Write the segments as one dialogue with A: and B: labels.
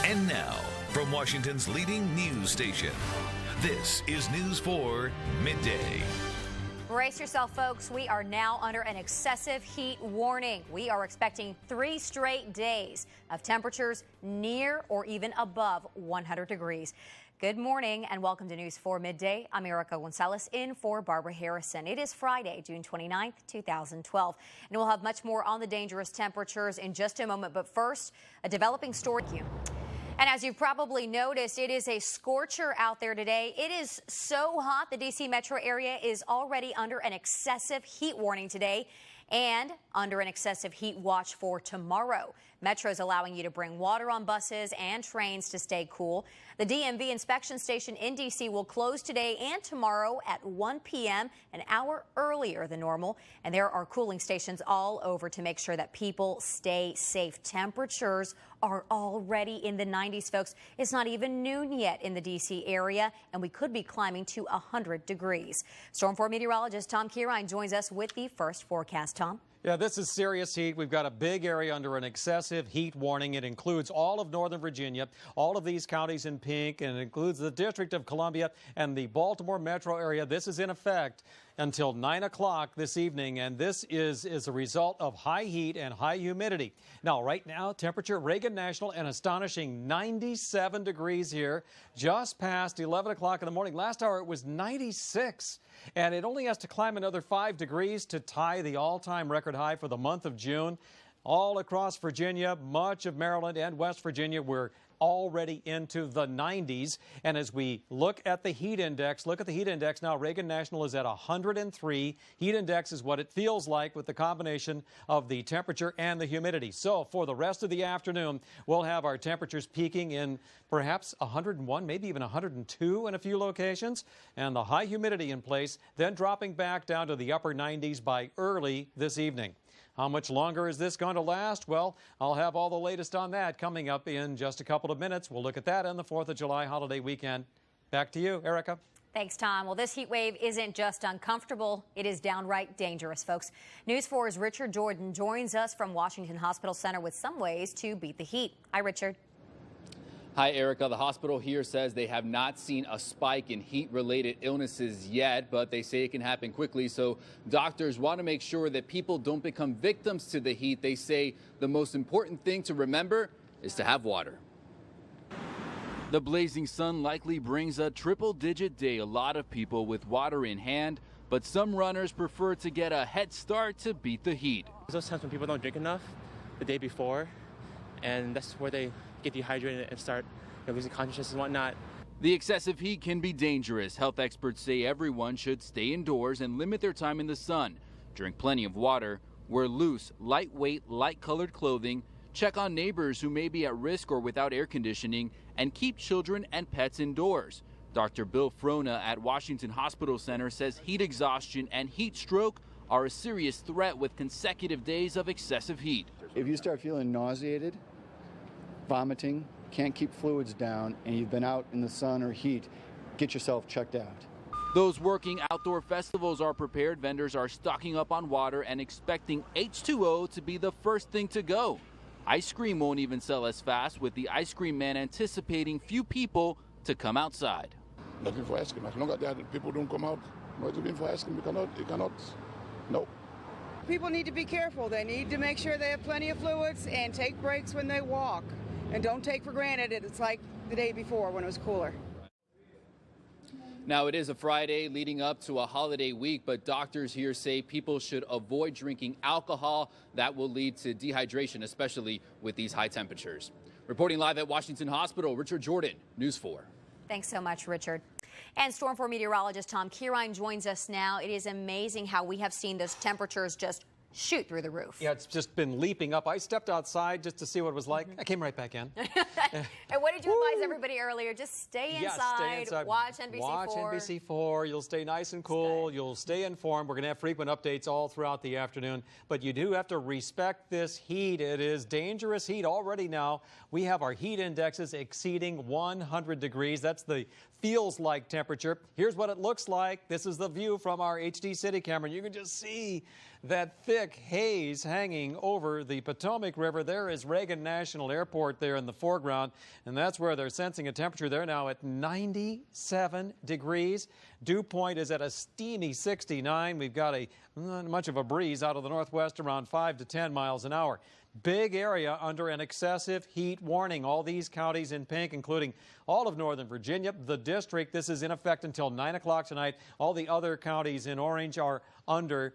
A: And now, from Washington's leading news station, this is News 4 Midday.
B: Brace yourself, folks. We are now under an excessive heat warning. We are expecting 3 straight days of temperatures near or even above 100 degrees. Good morning and welcome to News 4 Midday. I'm Erica Gonzalez in for Barbara Harrison. It is Friday, June 29th, 2012. And we'll have much more on the dangerous temperatures in just a moment. But first, a developing story. And as you've probably noticed, it is a scorcher out there today. It is so hot, the DC metro area is already under an excessive heat warning today and under an excessive heat watch for tomorrow. Metro's allowing you to bring water on buses and trains to stay cool. The DMV inspection station in DC will close today and tomorrow at 1 p.m., an hour earlier than normal. And there are cooling stations all over to make sure that people stay safe. Temperatures are already in the 90s, folks. It's not even noon yet in the D.C. area, and we could be climbing to 100 degrees. Storm 4 meteorologist Tom Kirine joins us with the first forecast. Tom?
C: Yeah, this is serious heat. We've got a big area under an excessive heat warning. It includes all of Northern Virginia, all of these counties in pink, and it includes the District of Columbia and the Baltimore metro area. This is in effect until 9 o'clock this evening, and this is a result of high heat and high humidity. Now, right now, temperature, Reagan National, an astonishing 97 degrees here, just past 11 o'clock in the morning. Last hour, it was 96, and it only has to climb another 5 degrees to tie the all-time record high for the month of June. All across Virginia, much of Maryland and West Virginia, we're already into the 90s. And as we look at the heat index, now. Reagan National is at 103. Heat index is what it feels like with the combination of the temperature and the humidity. So for the rest of the afternoon, we'll have our temperatures peaking in perhaps 101, maybe even 102 in a few locations, and the high humidity in place, then dropping back down to the upper 90s by early this evening. How much longer is this going to last? Well, I'll have all the latest on that coming up in just a couple of minutes. We'll look at that on the 4th of July holiday weekend. Back to you, Erica.
B: Thanks, Tom. Well, this heat wave isn't just uncomfortable, it is downright dangerous, folks. News 4's Richard Jordan joins us from Washington Hospital Center with some ways to beat the heat. Hi, Richard.
D: Hi, Erica. The hospital here says they have not seen a spike in heat-related illnesses yet, but they say it can happen quickly. So doctors want to make sure that people don't become victims to the heat. They say the most important thing to remember is to have water. The blazing sun likely brings a triple-digit day. A lot of people with water in hand, but some runners prefer to get a head start to beat the heat.
E: Those times when people don't drink enough the day before, and that's where they get dehydrated and start losing consciousness and whatnot.
D: The excessive heat can be dangerous. Health experts say everyone should stay indoors and limit their time in the sun. Drink plenty of water, wear loose, lightweight, light-colored clothing, check on neighbors who may be at risk or without air conditioning, and keep children and pets indoors. Dr. Bill Frona at Washington Hospital Center says heat exhaustion and heat stroke are a serious threat with consecutive days of excessive heat.
F: If you start feeling nauseated, vomiting, can't keep fluids down, and you've been out in the sun or heat, get yourself checked out.
D: Those working outdoor festivals are prepared. Vendors are stocking up on water and expecting H2O to be the first thing to go. Ice cream won't even sell as fast, with the ice cream man anticipating few people to come outside.
G: Nothing for ice cream. As long as that people don't come out, nothing for ice cream. You cannot, no.
H: People need to be careful. They need to make sure they have plenty of fluids and take breaks when they walk. And don't take for granted it's like the day before when it was cooler.
D: Now, it is a Friday leading up to a holiday week, but doctors here say people should avoid drinking alcohol. That will lead to dehydration, especially with these high temperatures. Reporting live at Washington Hospital, Richard Jordan, News 4.
B: Thanks so much, Richard. And Storm 4 meteorologist Tom Kirine joins us now. It is amazing how we have seen those temperatures just shoot through the roof.
C: Yeah, it's just been leaping up. I stepped outside just to see what it was like. I came right back in.
B: And what did you advise everybody earlier? Just stay inside, watch NBC4.
C: Watch NBC4. You'll stay nice and cool. You'll stay informed. We're going to have frequent updates all throughout the afternoon. But you do have to respect this heat. It is dangerous heat already now. We have our heat indexes exceeding 100 degrees. That's the feels like temperature. Here's what it looks like. This is the view from our HD City camera. You can just see that thick haze hanging over the Potomac River. There is Reagan National Airport there in the foreground, and that's where they're sensing a temperature. They're now at 97 degrees. Dew point is at a steamy 69. We've got not much of a breeze out of the northwest, around 5 to 10 miles an hour. Big area under an excessive heat warning. All these counties in pink, including all of Northern Virginia, the district. This is in effect until 9 o'clock tonight. All the other counties in orange are under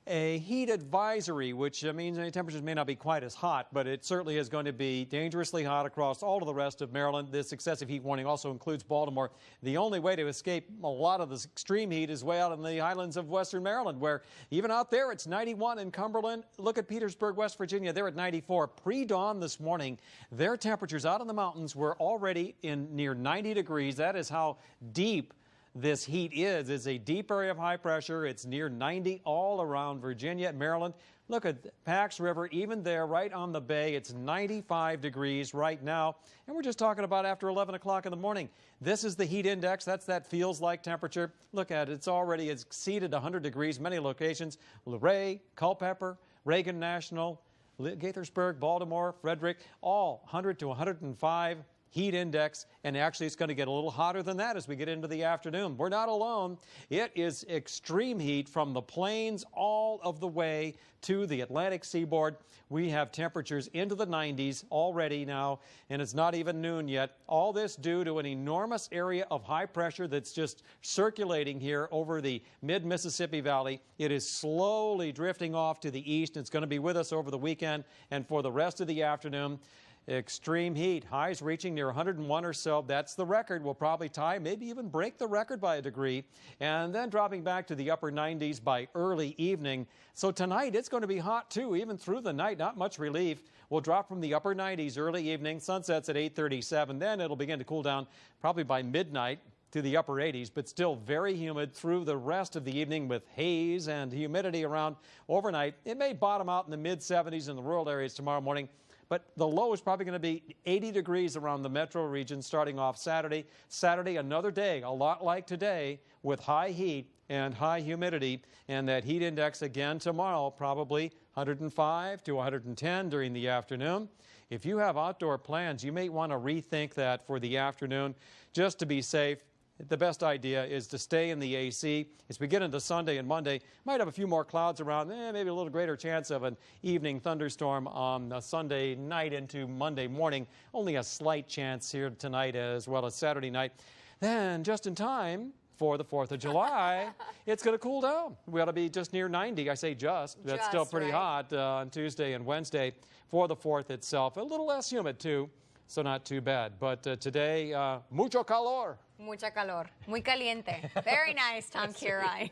C: a heat advisory, which means the temperatures may not be quite as hot, but it certainly is going to be dangerously hot across all of the rest of Maryland. This excessive heat warning also includes Baltimore. The only way to escape a lot of this extreme heat is way out in the highlands of western Maryland, where even out there it's 91 in Cumberland. Look at Petersburg, West Virginia. They're at 94. Pre-dawn this morning, their temperatures out in the mountains were already in near 90 degrees. That is how deep this heat is. It's a deep area of high pressure. It's near 90 all around Virginia, Maryland. Look at Pax River, even there right on the bay. It's 95 degrees right now. And we're just talking about after 11 o'clock in the morning. This is the heat index. That's that feels like temperature. Look at it. It's already exceeded 100 degrees. Many locations, Luray, Culpeper, Reagan National, Gaithersburg, Baltimore, Frederick, all 100 to 105 heat index, and actually it's going to get a little hotter than that as we get into the afternoon. We're not alone. It is extreme heat from the plains all of the way to the Atlantic seaboard. We have temperatures into the 90s already now, and it's not even noon yet. All this due to an enormous area of high pressure that's just circulating here over the mid-Mississippi Valley. It is slowly drifting off to the east. It's going to be with us over the weekend and for the rest of the afternoon. Extreme heat, highs reaching near 101 or so. That's the record. We'll probably tie, maybe even break the record by a degree, and then dropping back to the upper 90s by early evening. So tonight it's going to be hot too, even through the night. Not much relief. We'll drop from the upper 90s early evening. Sunsets at 8:37. Then it'll begin to cool down probably by midnight to the upper 80s, but still very humid through the rest of the evening with haze and humidity around overnight. It may bottom out in the mid-70s in the rural areas tomorrow morning. But the low is probably going to be 80 degrees around the metro region starting off Saturday. Saturday, another day, a lot like today, with high heat and high humidity. And that heat index again tomorrow, probably 105 to 110 during the afternoon. If you have outdoor plans, you may want to rethink that for the afternoon just to be safe. The best idea is to stay in the AC. As we get into Sunday and Monday, might have a few more clouds around, maybe a little greater chance of an evening thunderstorm on Sunday night into Monday morning. Only a slight chance here tonight as well as Saturday night. Then, just in time for the 4th of July, it's going to cool down. We ought to be just near 90. I say just. That's still pretty hot on Tuesday and Wednesday for the 4th itself. A little less humid, too, so not too bad. But today, mucho calor.
B: Mucha calor. Muy caliente. Very nice, Tom Kierine.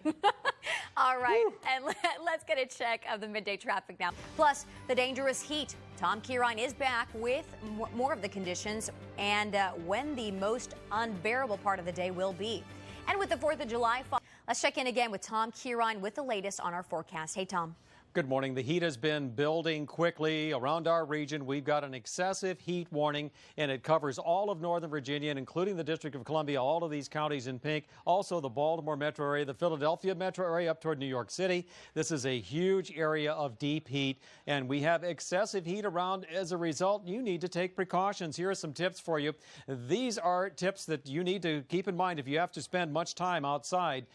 B: All right, and let's get a check of the midday traffic now. Plus, the dangerous heat. Tom Kierine is back with more of the conditions and when the most unbearable part of the day will be. And with the 4th of July, let's check in again with Tom Kierine with the latest on our forecast. Hey, Tom.
C: Good morning. The heat has been building quickly around our region. We've got an excessive heat warning, and it covers all of Northern Virginia, including the District of Columbia, all of these counties in pink, also the Baltimore metro area, the Philadelphia metro area up toward New York City. This is a huge area of deep heat, and we have excessive heat around. As a result, you need to take precautions. Here are some tips for you. These are tips that you need to keep in mind if you have to spend much time outside.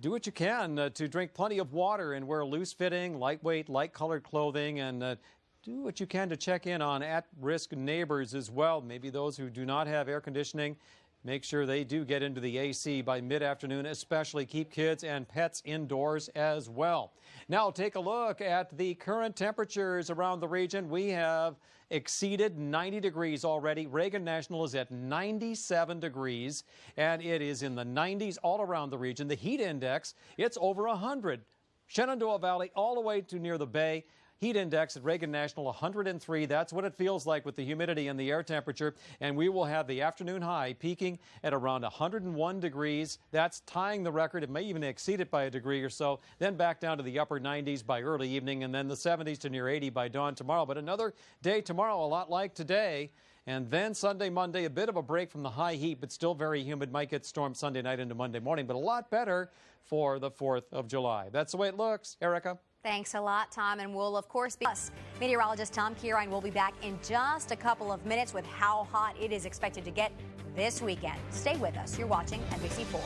C: Do what you can to drink plenty of water and wear loose-fitting, lightweight, light-colored clothing, and do what you can to check in on at-risk neighbors as well. Maybe those who do not have air conditioning. Make sure they do get into the AC by mid-afternoon, especially keep kids and pets indoors as well. Now take a look at the current temperatures around the region. We have exceeded 90 degrees already. Reagan National is at 97 degrees, and it is in the 90s all around the region. The heat index, it's over 100. Shenandoah Valley all the way to near the bay. Heat index at Reagan National 103. That's what it feels like with the humidity and the air temperature. And we will have the afternoon high peaking at around 101 degrees. That's tying the record. It may even exceed it by a degree or so. Then back down to the upper 90s by early evening, and then the 70s to near 80 by dawn tomorrow. But another day tomorrow, a lot like today. And then Sunday, Monday, a bit of a break from the high heat, but still very humid. Might get stormed Sunday night into Monday morning, but a lot better for the 4th of July. That's the way it looks. Erica?
B: Thanks a lot, Tom, and we'll, of course, be us. Meteorologist Tom Kierine will be back in just a couple of minutes with how hot it is expected to get this weekend. Stay with us. You're watching NBC4.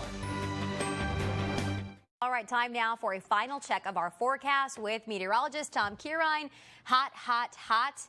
B: All right, time now for a final check of our forecast with meteorologist Tom Kierine. Hot, hot, hot,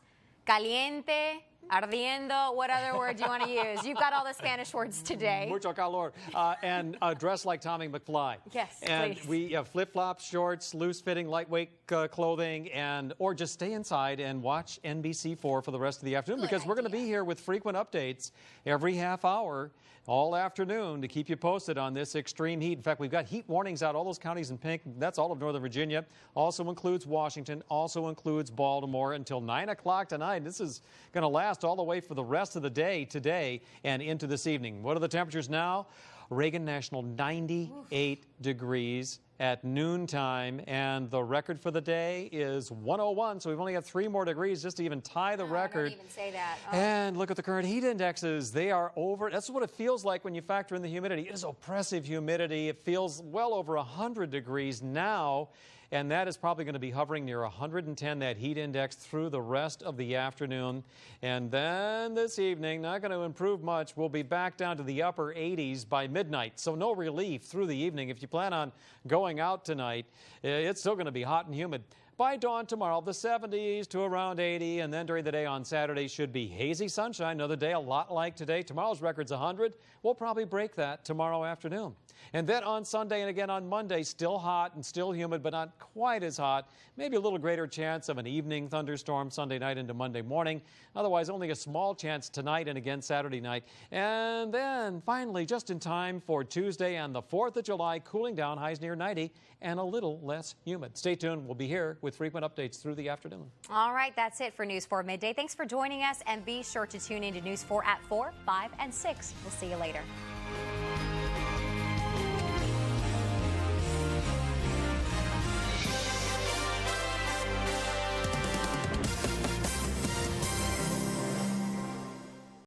B: caliente, ardiendo, what other word do you want to use? You've got all the Spanish words today.
C: Mucho calor. And dress like Tommy McFly.
B: Yes,
C: and
B: please.
C: we have flip-flops, shorts, loose-fitting, lightweight clothing, or just stay inside and watch NBC4 for the rest of the afternoon,
B: Good
C: because we're going to
B: idea.
C: be here with frequent updates every half hour all afternoon to keep you posted on this extreme heat. In fact, we've got heat warnings out, all those counties in pink. That's all of Northern Virginia. Also includes Washington, also includes Baltimore until 9 o'clock tonight. This is going to last all the way for the rest of the day today and into this evening. What are the temperatures now? Reagan National, 98 degrees at noontime, and the record for the day is 101, so we've only got 3 more degrees just to even tie the record.
B: Don't even say that.
C: And look at the current heat indexes. They are over. That's what it feels like when you factor in the humidity. It is oppressive humidity. It feels well over 100 degrees now, and that is probably going to be hovering near 110, that heat index, through the rest of the afternoon. And then this evening, not going to improve much. We'll be back down to the upper 80s by midnight, so no relief through the evening. If you plan on going out tonight, it's still going to be hot and humid. By dawn tomorrow, the 70s to around 80, and then during the day on Saturday should be hazy sunshine. Another day a lot like today. Tomorrow's record's 100. We'll probably break that tomorrow afternoon. And then on Sunday and again on Monday, still hot and still humid, but not quite as hot. Maybe a little greater chance of an evening thunderstorm Sunday night into Monday morning. Otherwise, only a small chance tonight and again Saturday night. And then finally, just in time for Tuesday and the 4th of July, cooling down, highs near 90 and a little less humid. Stay tuned. We'll be here with frequent updates through the afternoon.
B: All right, that's it for News 4 Midday. Thanks for joining us, and be sure to tune into News 4 at 4, 5, and 6. We'll see you later.